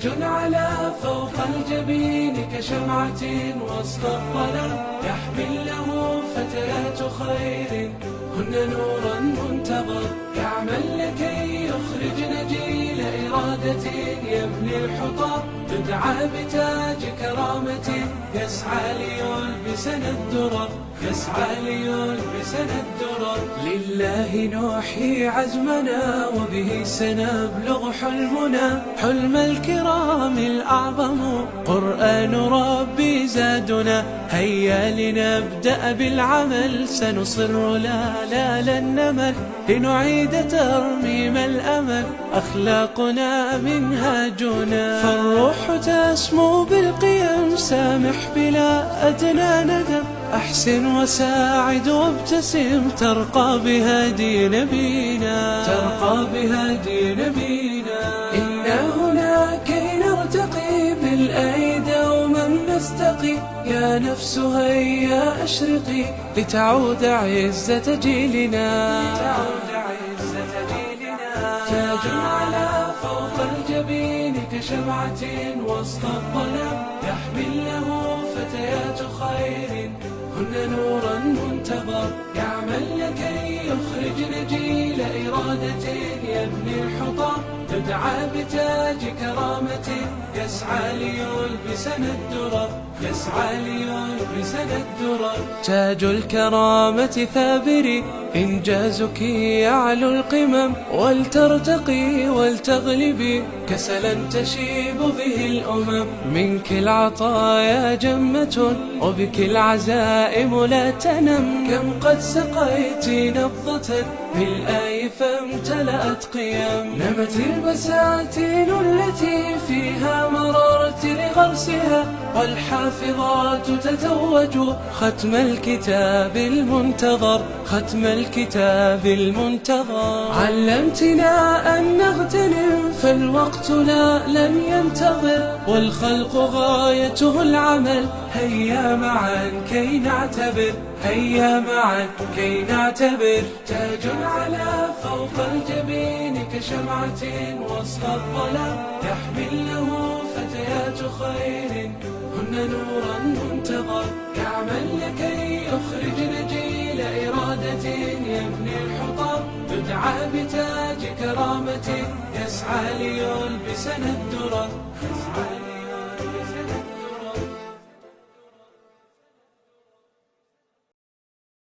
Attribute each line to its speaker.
Speaker 1: تاج على فوق الجبين كشمعة وسط الظلام، يحمل له فتيات خير هن نورا منتظر، يعمل لكي يخرجن جيل إرادة يبني الحطام، يدعى بتاج كرامة يسعى ليلبسنا الدرر، يسعى ليلبسنا الدرر. لله نوحي عزمنا وبه سنبلغ حلمنا، حلم الكرام الأعظم قرآن ربي زادنا. هيا لنبدأ بالعمل سنصر لا لن نمل، لنعيد ترميم الأمل أخلاقنا منهاجنا. فالروح تسمو بالقيم سامح بلا أدنى ندم، أحسن وساعد وابتسم ترقى بهدي نبينا، ترقى بهدي نبينا. إنا هنا كي نرتقي بالآي دوما نستقي، يا نفس هيا أشرقي لتعود عزة جيلنا، لتعود عزة جيلنا. تاج على فوق الجبين كشمعة وسط الظلام، يحمل له فتيات خير هن نورا منتظر، يعمل لكي يخرجن جيل إرادة يبني الحطام، يدعى بتاج كرامة يسعى ليلبسنا الدرر، يسعى ليلبسنا الدرر. تاج الكرامة ثابري إنجازك يعلو القمم، ولترتقي ولتغلبي كسلا تشيب به الأمم. منك العطايا جمة وبك العزائم لا تنم، كم قد سقيت نبضة بالآي فامتلأت قيم. نمت البساتين التي فيها مررت لغرسها، والحافظات تتوج ختم الكتاب المنتظر، ختم الكتاب المنتظر. علمتنا أن نغتنم فالوقت لن ينتظر، والخلق غايته العمل. هيا معا كي نعتبر، هيا معا كي نعتبر. تاج على فوق الجبين كشمعة وسط الظلام، يحمل له فتيات خير هن نورا منتظر، يعمل لكي يخرجن جيل إرادة يبني الحطام، يدعى بتاج كرامة يسعى ليلبسنا الدرر.